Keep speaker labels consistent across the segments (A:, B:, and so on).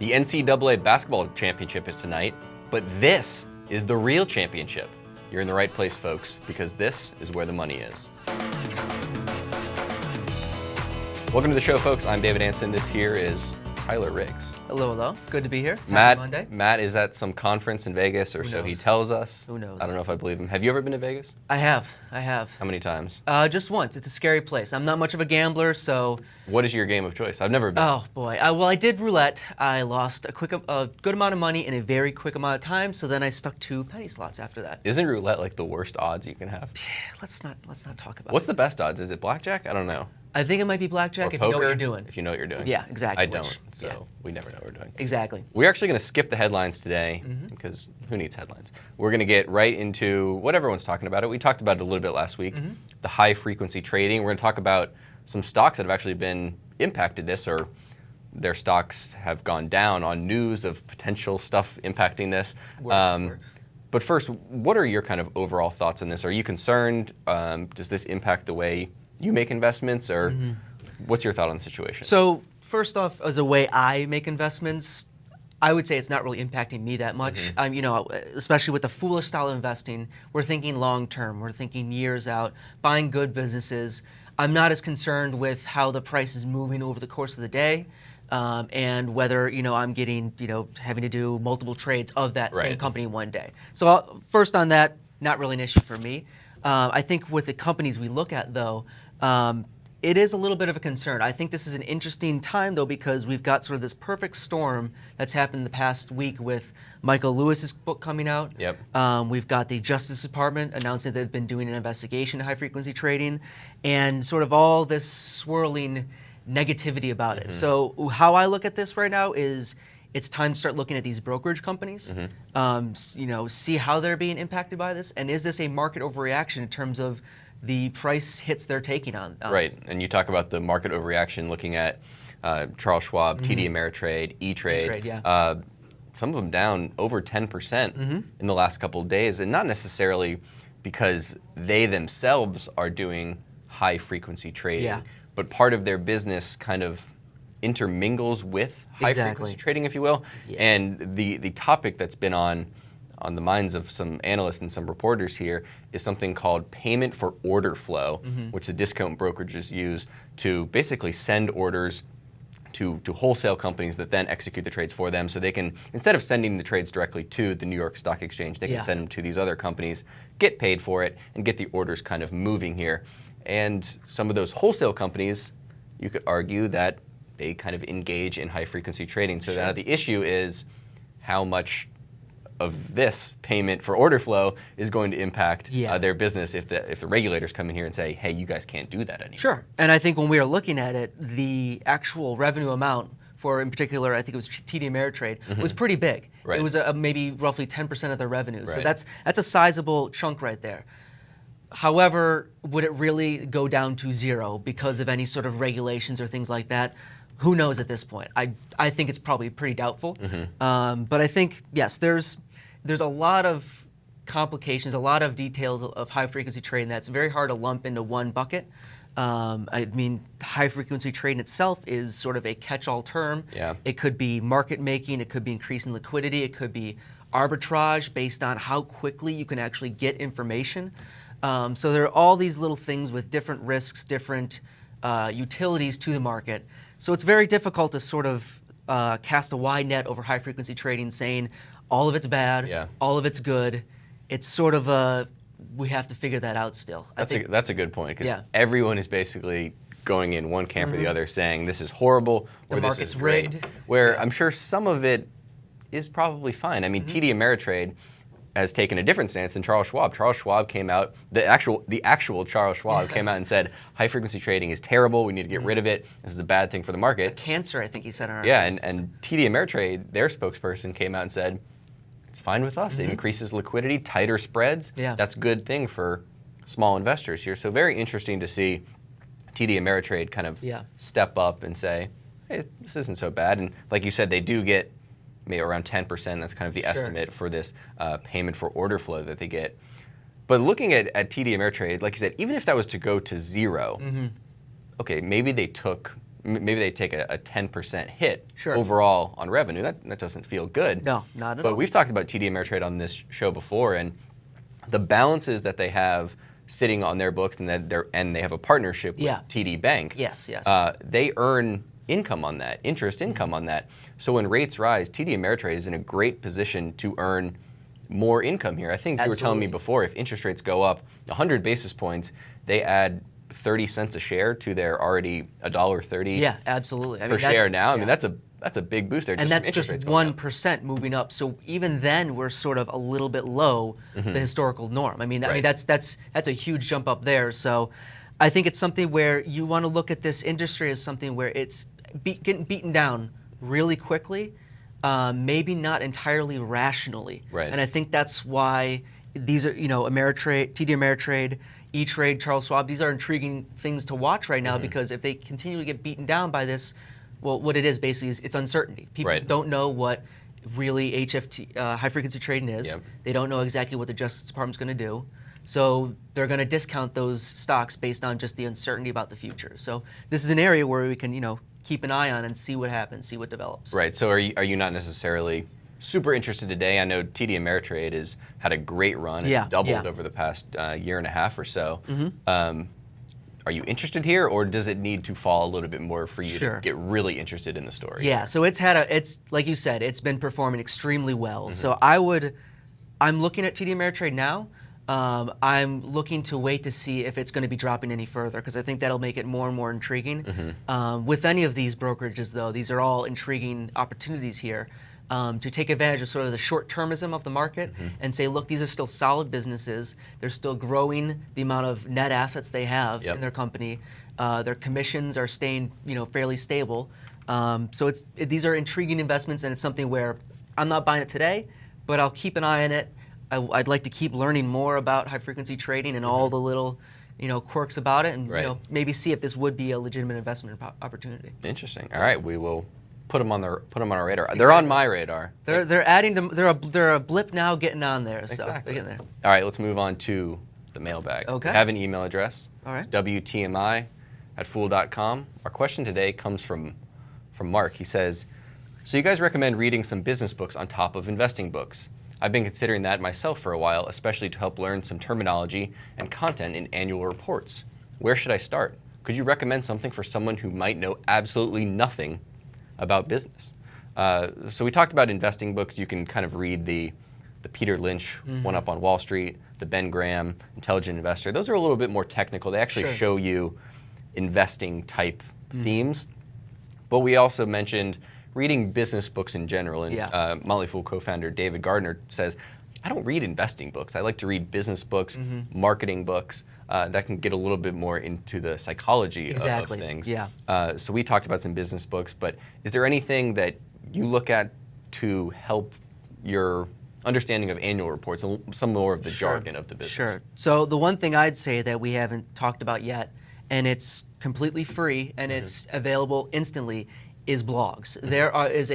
A: The NCAA basketball championship is tonight, but this is the real championship. You're in the right place, folks, because this is where the money is. Welcome to the show, folks. I'm David Anson. This here is Tyler Riggs.
B: Hello, hello. Good to be here.
A: Matt,
B: Happy Monday.
A: Matt is at some conference in Vegas, or so he tells us.
B: Who knows?
A: I don't know if I believe him. Have you ever been to Vegas?
B: I have.
A: How many times?
B: Just once. It's a scary place. I'm not much of a gambler, so...
A: What is your game of choice? I've never been.
B: Oh, boy. Well, I did roulette. I lost a good amount of money in a very quick amount of time, so then I stuck to penny slots after that.
A: Isn't roulette like the worst odds you can have?
B: Let's not talk about
A: What's
B: it.
A: the best odds? Is it blackjack? I don't know.
B: I think it might be blackjack
A: Or
B: if
A: poker,
B: you know what you're doing.
A: If you know what you're doing.
B: Yeah, exactly.
A: I don't, so we never know what we're doing.
B: Exactly.
A: We're actually going to skip the headlines today, because who needs headlines? We're going to get right into what everyone's talking about. We talked about it a little bit last week, the high-frequency trading. We're going to talk about some stocks that have actually been impacted this, or their stocks have gone down on news of potential stuff impacting this.
B: Works.
A: But first, what are your kind of overall thoughts on this? Are you concerned? Does this impact the way you make investments, or what's your thought on the situation?
B: So first off, as a way I make investments, I would say it's not really impacting me that much. Especially with the foolish style of investing, we're thinking long term. We're thinking years out, buying good businesses. I'm not as concerned with how the price is moving over the course of the day, and whether I'm getting having to do multiple trades of that same company one day. So first on that, not really an issue for me. I think with the companies we look at though. It is a little bit of a concern. I think this is an interesting time, though, because we've got sort of this perfect storm that's happened the past week with Michael Lewis's book coming out.
A: Yep.
B: We've got the Justice Department announcing they've been doing an investigation into high-frequency trading, and sort of all this swirling negativity about it. So how I look at this right now is it's time to start looking at these brokerage companies, see how they're being impacted by this, and is this a market overreaction in terms of the price hits they're taking on.
A: Right, and you talk about the market overreaction looking at Charles Schwab, TD Ameritrade, E-Trade.
B: E-Trade, yeah.
A: Some of them down over 10% in the last couple of days, and not necessarily because they themselves are doing high-frequency trading, but part of their business kind of intermingles with high-frequency trading, if you will. Yeah. And the topic that's been on the minds of some analysts and some reporters here is something called payment for order flow, which the discount brokerages use to basically send orders to wholesale companies that then execute the trades for them. So they can, instead of sending the trades directly to the New York Stock Exchange, they can send them to these other companies, get paid for it, and get the orders kind of moving here. And some of those wholesale companies, you could argue that they kind of engage in high-frequency trading. So now the issue is how much of this payment for order flow is going to impact their business if the regulators come in here and say, hey, you guys can't do that anymore.
B: Sure. And I think when we are looking at it, the actual revenue amount for, in particular, I think it was TD Ameritrade, was pretty big.
A: Right.
B: It was maybe roughly 10% of their revenue.
A: Right.
B: So that's a sizable chunk right there. However, would it really go down to zero because of any sort of regulations or things like that? Who knows at this point? I think it's probably pretty doubtful. But I think, yes, there's a lot of complications, a lot of details of high-frequency trading that's very hard to lump into one bucket. I mean, high-frequency trading itself is sort of a catch-all term.
A: Yeah.
B: It could be market making, it could be increasing liquidity, it could be arbitrage based on how quickly you can actually get information. So there are all these little things with different risks, different utilities to the market. So it's very difficult to sort of cast a wide net over high-frequency trading saying all of it's bad, all of it's good. It's sort of we have to figure that out still.
A: That's a good point, because everyone is basically going in one camp or the other saying this is horrible or this is great.
B: Rigged.
A: Where I'm sure some of it is probably fine. I mean, TD Ameritrade has taken a different stance than Charles Schwab. Charles Schwab came out, the actual Charles Schwab came out and said, high-frequency trading is terrible, we need to get rid of it, this is a bad thing for the market.
B: A cancer, I think he said on our
A: and TD Ameritrade, their spokesperson came out and said, it's fine with us, it increases liquidity, tighter spreads, that's a good thing for small investors here. So very interesting to see TD Ameritrade kind of step up and say, hey, this isn't so bad. And like you said, they do get maybe around 10%. That's kind of the estimate for this payment for order flow that they get. But looking at TD Ameritrade, like you said, even if that was to go to zero, okay, maybe they took maybe they take a 10% hit
B: Sure.
A: overall on revenue. That doesn't feel good.
B: No, not at
A: But
B: all.
A: we've talked about TD Ameritrade on this show before, and the balances that they have sitting on their books, and they have a partnership with TD Bank.
B: Yes.
A: They earn income on that, interest income on that. So when rates rise, TD Ameritrade is in a great position to earn more income here. I think you were telling me before, if interest rates go up 100 basis points, they add 30 cents a share to their already $1.30
B: Yeah, absolutely.
A: per share now. I mean, that's a big boost there.
B: And that's
A: from interest
B: just
A: rates going up.
B: 1% moving up. So even then, we're sort of a little bit low the historical norm. I mean, that's a huge jump up there. So I think it's something where you want to look at this industry as something where it's getting beaten down really quickly, maybe not entirely rationally.
A: Right.
B: And I think that's why these are, Ameritrade, TD Ameritrade, E-Trade, Charles Schwab, these are intriguing things to watch right now because if they continue to get beaten down by this, well, what it is basically is it's uncertainty. People don't know what really HFT, high frequency trading is.
A: Yep.
B: They don't know exactly what the Justice Department's going to do. So they're going to discount those stocks based on just the uncertainty about the future. So this is an area where we can, keep an eye on and see what happens, see what develops.
A: Right. So are you not necessarily super interested today? I know TD Ameritrade has had a great run. It's doubled over the past year and a half or so. Are you interested here, or does it need to fall a little bit more for you to get really interested in the story?
B: Yeah, so it's like you said, it's been performing extremely well. So I'm looking at TD Ameritrade now. I'm looking to wait to see if it's going to be dropping any further because I think that'll make it more and more intriguing. With any of these brokerages, though, these are all intriguing opportunities here. To take advantage of sort of the short-termism of the market and say, look, these are still solid businesses. They're still growing the amount of net assets they have in their company. Their commissions are staying, fairly stable. So these are intriguing investments, and it's something where I'm not buying it today, but I'll keep an eye on it. I'd like to keep learning more about high-frequency trading and all the little, quirks about it, and maybe see if this would be a legitimate investment opportunity.
A: Interesting. All right, we will put them on our radar. Exactly. They're on my radar.
B: They're adding them. They're a blip now, getting on there. So
A: exactly.
B: They're getting there.
A: All right, let's move on to the mailbag.
B: Okay.
A: We have an email address.
B: All right.
A: It's WTMI@fool.com. Our question today comes from Mark. He says, so you guys recommend reading some business books on top of investing books. I've been considering that myself for a while, especially to help learn some terminology and content in annual reports. Where should I start? Could you recommend something for someone who might know absolutely nothing about business? So we talked about investing books. You can kind of read the Peter Lynch one up on Wall Street, the Ben Graham Intelligent Investor. Those are a little bit more technical. They actually show you investing type themes. But we also mentioned reading business books in general. And Motley Fool co-founder David Gardner says, I don't read investing books. I like to read business books, marketing books that can get a little bit more into the psychology of things. So we talked about some business books, but is there anything that you look at to help your understanding of annual reports and some more of the jargon of the business?
B: Sure. So the one thing I'd say that we haven't talked about yet, and it's completely free and it's available instantly, is blogs. There is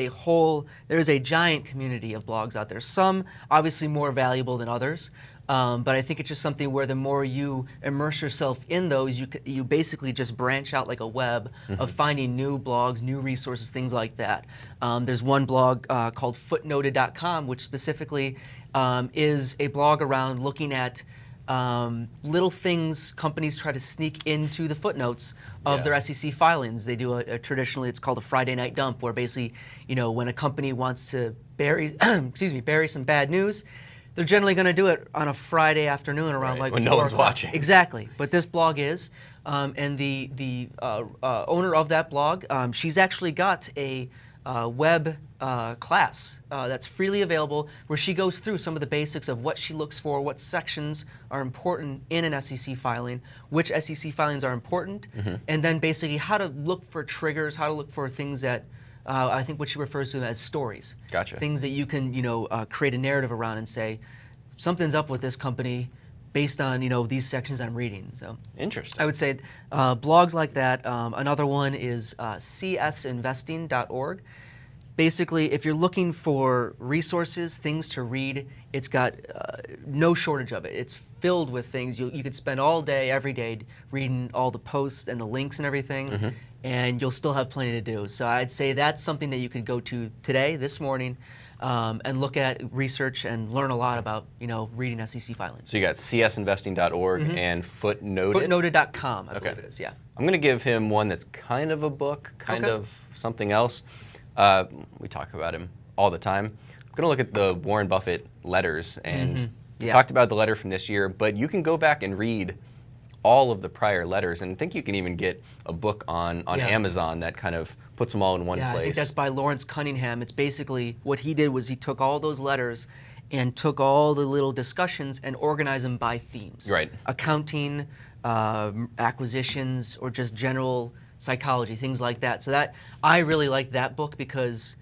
B: a giant community of blogs out there. Some obviously more valuable than others, but I think it's just something where the more you immerse yourself in those, you basically just branch out like a web of finding new blogs, new resources, things like that. There's one blog called footnoted.com, which specifically is a blog around looking at little things companies try to sneak into the footnotes of their SEC filings. They do traditionally, it's called a Friday night dump, where basically, when a company wants to bury some bad news, they're generally going to do it on a Friday afternoon around like
A: when
B: 4
A: no one's
B: o'clock.
A: watching.
B: Exactly, but this blog is, and the owner of that blog, she's actually got a web class that's freely available, where she goes through some of the basics of what she looks for, what sections are important in an SEC filing, which SEC filings are important, and then basically how to look for triggers, how to look for things that I think what she refers to as stories.
A: Gotcha.
B: Things that you can create a narrative around and say, something's up with this company based on these sections I'm reading. So
A: interesting.
B: I would say blogs like that. Another one is csinvesting.org. Basically, if you're looking for resources, things to read, it's got no shortage of it. It's filled with things. You could spend all day, every day, reading all the posts and the links and everything. and you'll still have plenty to do. So I'd say that's something that you could go to today, this morning, and look at research and learn a lot about, reading SEC filings.
A: So you got csinvesting.org and Footnoted.
B: Footnoted.com, I believe it is, yeah.
A: I'm going to give him one that's kind of a book, kind of something else. We talk about him all the time. I'm going to look at the Warren Buffett letters, and we talked about the letter from this year, but you can go back and read all of the prior letters, and I think you can even get a book on Amazon that kind of puts them all in one place.
B: I think that's by Lawrence Cunningham. It's basically, what he did was he took all those letters and took all the little discussions and organized them by themes.
A: Right.
B: Accounting, acquisitions, or just general psychology, things like that. So that, I really like that book because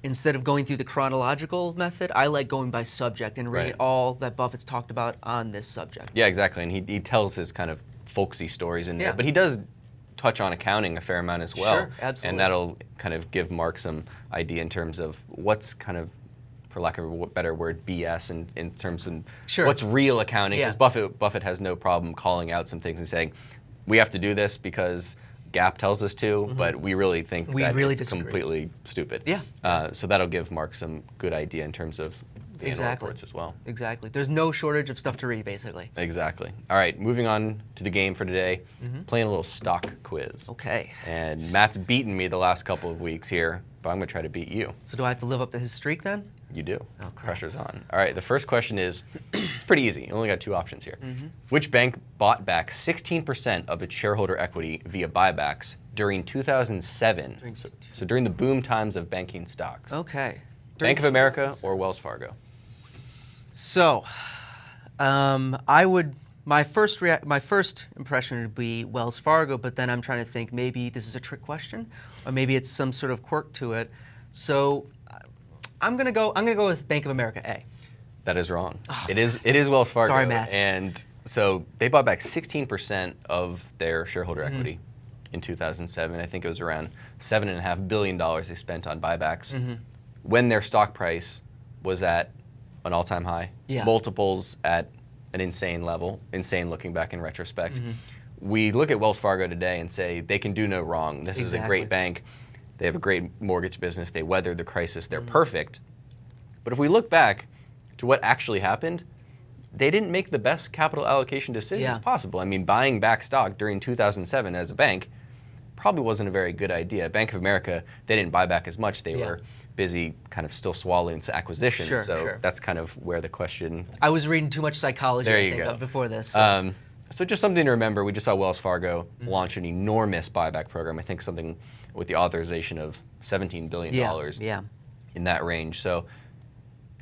B: instead of going through the chronological method, I like going by subject and reading all that Buffett's talked about on this subject.
A: Yeah, exactly. And he tells his kind of folksy stories in there, but he does touch on accounting a fair amount as well.
B: Sure, absolutely.
A: And that'll kind of give Mark some idea in terms of what's kind of, for lack of a better word, BS in terms of what's real accounting. Because Buffett has no problem calling out some things and saying, we have to do this because GAAP tells us to, but we really think it's completely stupid.
B: Yeah.
A: So that'll give Mark some good idea in terms of the annual reports as well.
B: Exactly. There's no shortage of stuff to read, basically.
A: Exactly. All right, moving on to the game for today, playing a little stock quiz.
B: Okay.
A: And Matt's beaten me the last couple of weeks here, but I'm going to try to beat you.
B: So do I have to live up to his streak then?
A: You do.
B: Oh, crap.
A: Pressure's on. All right, the first question is, it's pretty easy. You only got two options here. Which bank bought back 16% of its shareholder equity via buybacks during 2007? So during the boom times of banking stocks.
B: Okay.
A: Bank of America or Wells Fargo?
B: So, my first impression would be Wells Fargo, but then I'm trying to think maybe this is a trick question, or maybe it's some sort of quirk to it. So, I'm gonna go with Bank of America A.
A: That is wrong. Oh, it is Wells Fargo.
B: Sorry, Matt.
A: And so they bought back 16% of their shareholder equity in 2007. I think it was around $7.5 billion they spent on buybacks. When their stock price was at an all-time high, multiples at an insane level, insane looking back in retrospect. We look at Wells Fargo today and say they can do no wrong. This is a great bank. They have a great mortgage business. They weathered the crisis. They're perfect. But if we look back to what actually happened, they didn't make the best capital allocation decisions possible. I mean, buying back stock during 2007 as a bank probably wasn't a very good idea. Bank of America, they didn't buy back as much. They were busy kind of still swallowing acquisitions. So that's kind of where the question...
B: I was reading too much psychology, I think, before this. So.
A: So just something to remember, we just saw Wells Fargo launch an enormous buyback program. I think something with the authorization of $17 billion in that range. So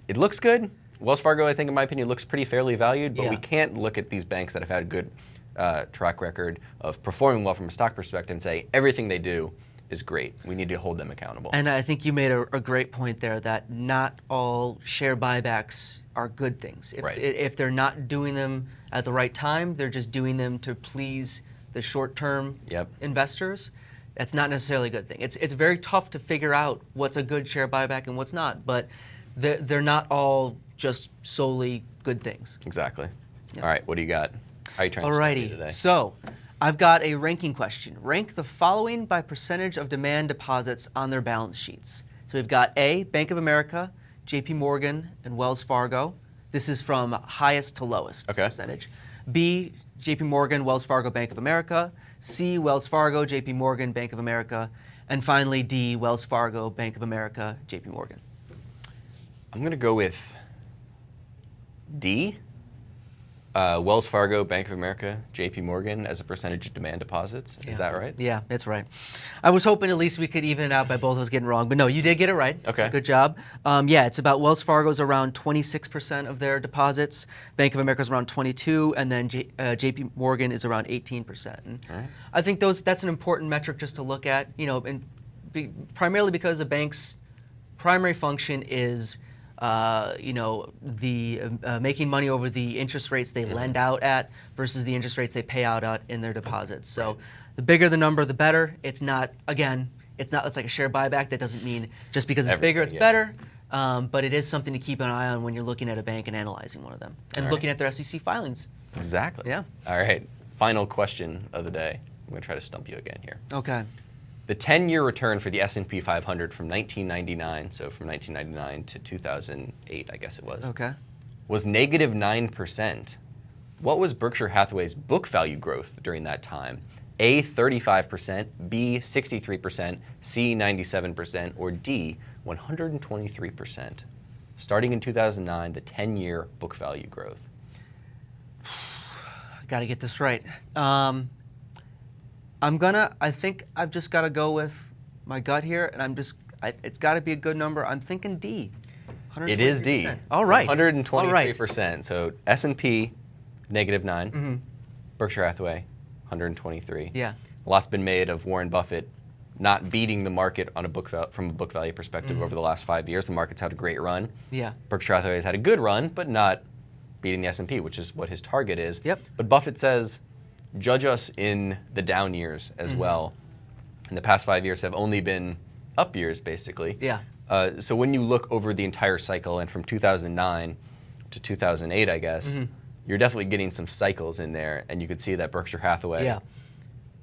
A: it looks good. Wells Fargo, I think, in my opinion, looks pretty fairly valued, but we can't look at these banks that have had a good track record of performing well from a stock perspective and say everything they do is great. We need to hold them accountable.
B: And I think you made a great point there that not all share buybacks are good things. If they're not doing them at the right time, they're just doing them to please the short-term investors. That's not necessarily a good thing. It's very tough to figure out what's a good share buyback and what's not, but they're not all just solely good things.
A: Exactly. All right, what do you got? How are you trying to study today?
B: So I've got a ranking question. Rank the following by percentage of demand deposits on their balance sheets. So we've got A, Bank of America, JP Morgan, and Wells Fargo. This is from highest to lowest percentage. B, JP Morgan, Wells Fargo, Bank of America. C, Wells Fargo, JP Morgan, Bank of America. And finally, D, Wells Fargo, Bank of America, JP Morgan.
A: I'm going to go with D. Wells Fargo, Bank of America, JP Morgan as a percentage of demand deposits. Is that right?
B: Yeah, that's right. I was hoping at least we could even it out by both of us getting wrong, but no, you did get it right.
A: Okay.
B: So good job. Yeah, it's about Wells Fargo's around 26% of their deposits, Bank of America's around 22%, and then JP Morgan is around 18%. And I think that's an important metric just to look at, primarily because the bank's primary function is making money over the interest rates they lend out at versus the interest rates they pay out at in their deposits. So the bigger the number, the better. It's like a share buyback. That doesn't mean just because it's bigger, it's better. But it is something to keep an eye on when you're looking at a bank and analyzing one of them and looking at their SEC filings.
A: Exactly.
B: Yeah.
A: All right. Final question of the day. I'm going to try to stump you again here.
B: Okay.
A: The 10-year return for the S&P 500 from 1999, so from 1999 to 2008, I guess it was negative 9%. What was Berkshire Hathaway's book value growth during that time? A, 35%, B, 63%, C, 97%, or D, 123%. Starting in 2009, the 10-year book value growth.
B: Got to get this right. I think I've just got to go with my gut here, and it's got to be a good number. I'm thinking D.
A: It is D.
B: All right.
A: 123%. So S&P, negative 9. Berkshire Hathaway, 123.
B: Yeah.
A: A lot's been made of Warren Buffett not beating the market on from a book value perspective over the last 5 years. The market's had a great run.
B: Yeah.
A: Berkshire Hathaway has had a good run, but not beating the S&P, which is what his target is.
B: Yep.
A: But Buffett says, judge us in the down years as well. And the past 5 years have only been up years, basically.
B: Yeah.
A: So when you look over the entire cycle, and from 2009 to 2008, I guess, you're definitely getting some cycles in there, and you could see that Berkshire Hathaway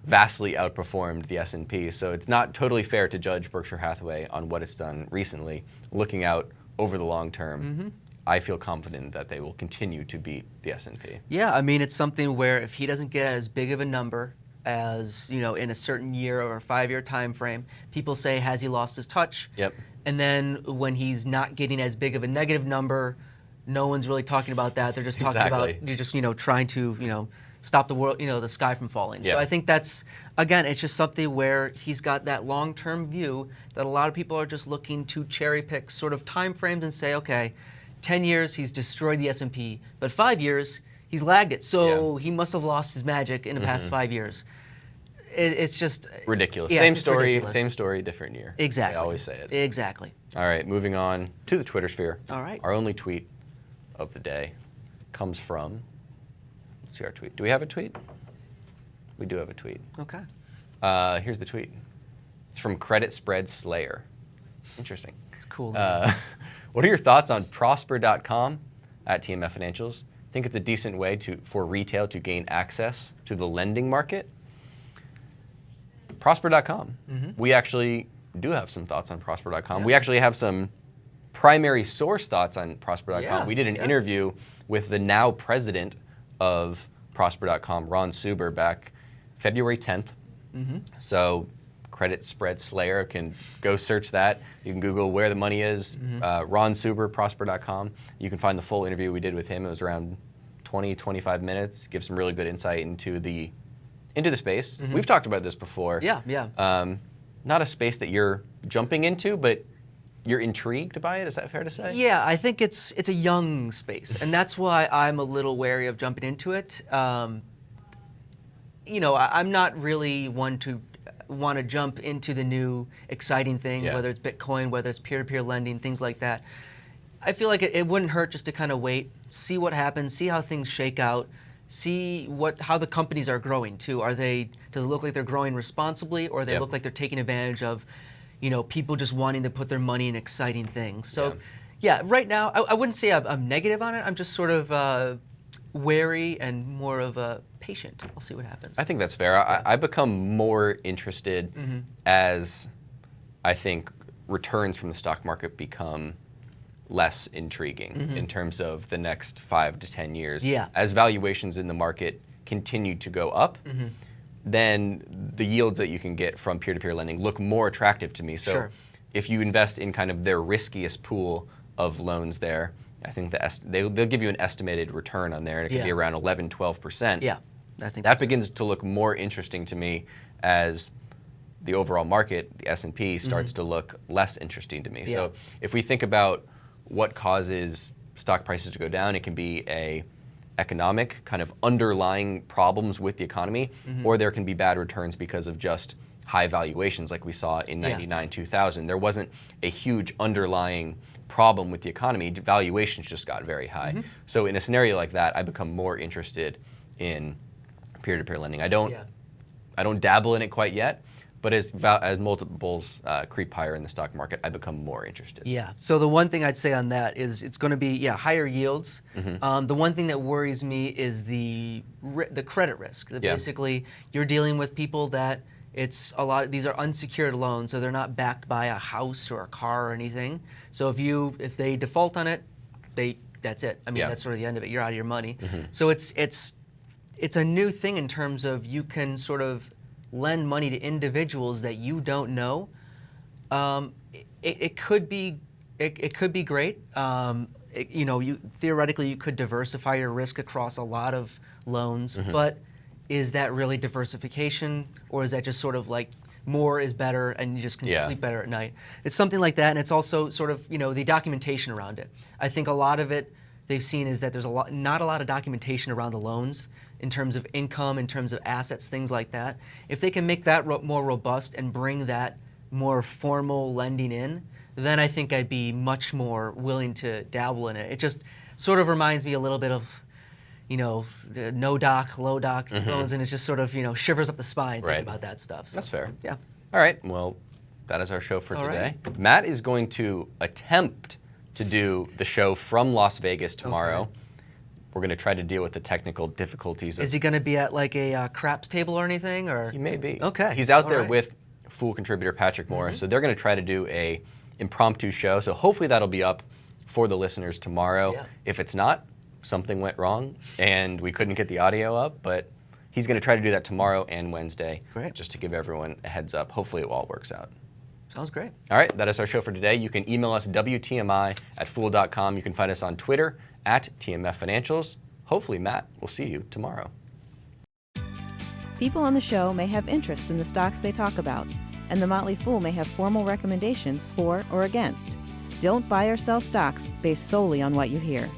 A: vastly outperformed the S&P. So it's not totally fair to judge Berkshire Hathaway on what it's done recently. Looking out over the long term, I feel confident that they will continue to beat the S&P.
B: Yeah, I mean, it's something where if he doesn't get as big of a number as, in a certain year or a 5-year time frame, people say, has he lost his touch?
A: Yep.
B: And then when he's not getting as big of a negative number, no one's really talking about that. They're just talking about, you're just, trying to, stop the world, the sky from falling.
A: Yeah.
B: So I think that's, again, it's just something where he's got that long-term view that a lot of people are just looking to cherry pick sort of time frames and say, okay, 10 years he's destroyed the S&P, but 5 years he's lagged it. So he must have lost his magic in the past 5 years. It's just
A: ridiculous.
B: Yeah,
A: Same story, different year.
B: Exactly.
A: I always say it.
B: Exactly.
A: All right, moving on to the Twitter sphere.
B: All right.
A: Our only tweet of the day comes from, let's see our tweet. Do we have a tweet? We do have a tweet.
B: Okay.
A: Here's the tweet. It's from Credit Spread Slayer. Interesting.
B: It's cool.
A: What are your thoughts on Prosper.com at TMF Financials? Think it's a decent way for retail to gain access to the lending market? Prosper.com. We actually do have some thoughts on Prosper.com. We actually have some primary source thoughts on Prosper.com.
B: Yeah,
A: We did an interview with the now president of Prosper.com, Ron Suber, back February 10th. So Credit Spread Slayer, can go search that. You can Google where the money is, Ron Suber, Prosper.com. You can find the full interview we did with him. It was around 20, 25 minutes. Gives some really good insight into the space. We've talked about this before.
B: Yeah.
A: Not a space that you're jumping into, but you're intrigued by it. Is that fair to say?
B: Yeah, I think it's a young space, and that's why I'm a little wary of jumping into it. I'm not really one to want to jump into the new exciting thing, whether it's Bitcoin, whether it's peer-to-peer lending, things like that. I feel like it wouldn't hurt just to kind of wait, see what happens, see how things shake out, see how the companies are growing too. Does it look like they're growing responsibly, or they look like they're taking advantage of, people just wanting to put their money in exciting things? So, right now I wouldn't say I'm negative on it. I'm just sort of wary and more of a patient. I'll see what happens.
A: I think that's fair. I become more interested as I think returns from the stock market become less intriguing in terms of the next 5 to 10 years.
B: Yeah.
A: As valuations in the market continue to go up, then the yields that you can get from peer-to-peer lending look more attractive to me. So if you invest in kind of their riskiest pool of loans there, I think they'll give you an estimated return on there, and it could be around 11, 12%.
B: Yeah, I think
A: that begins to look more interesting to me as the overall market, the S&P, starts to look less interesting to me.
B: Yeah.
A: So if we think about what causes stock prices to go down, it can be economic kind of underlying problems with the economy, or there can be bad returns because of just high valuations like we saw in 99, 2000. There wasn't a huge underlying problem with the economy. Valuations just got very high. So in a scenario like that, I become more interested in peer-to-peer lending. I don't dabble in it quite yet, but as multiples creep higher in the stock market, I become more interested.
B: Yeah. So the one thing I'd say on that is it's going to be higher yields. The one thing that worries me is the credit risk. That basically you're dealing with people that It's a lot. These are unsecured loans, so they're not backed by a house or a car or anything. So if they default on it, that's it. I mean, that's sort of the end of it. You're out of your money. So it's a new thing in terms of you can sort of lend money to individuals that you don't know. It could be great. Theoretically you could diversify your risk across a lot of loans, but is that really diversification, or is that just sort of like more is better and you just can sleep better at night? It's something like that, and it's also sort of the documentation around it. I think a lot of it they've seen is that there's not a lot of documentation around the loans in terms of income, in terms of assets, things like that. If they can make that more robust and bring that more formal lending in, then I think I'd be much more willing to dabble in it. It just sort of reminds me a little bit of, the no doc, low doc loans, and it just sort of, shivers up the spine thinking about that stuff. So,
A: that's fair.
B: Yeah.
A: All right. Well, that is our show for today.
B: Right.
A: Matt is going to attempt to do the show from Las Vegas tomorrow.
B: Okay.
A: We're going to try to deal with the technical difficulties.
B: Is he going to be at like a craps table or anything? Or
A: He may be.
B: Okay.
A: He's out
B: All
A: there
B: right.
A: with Fool contributor Patrick Morris, so they're going to try to do a impromptu show. So hopefully that'll be up for the listeners tomorrow.
B: Yeah.
A: If it's not, something went wrong and we couldn't get the audio up, but he's going to try to do that tomorrow and Wednesday.
B: Great.
A: Just to give everyone a heads up. Hopefully it all works out.
B: Sounds great.
A: All right, that is our show for today. You can email us WTMI@fool.com. You can find us on Twitter @TMF Financials. Hopefully, Matt, we'll see you tomorrow.
C: People on the show may have interest in the stocks they talk about, and the Motley Fool may have formal recommendations for or against. Don't buy or sell stocks based solely on what you hear.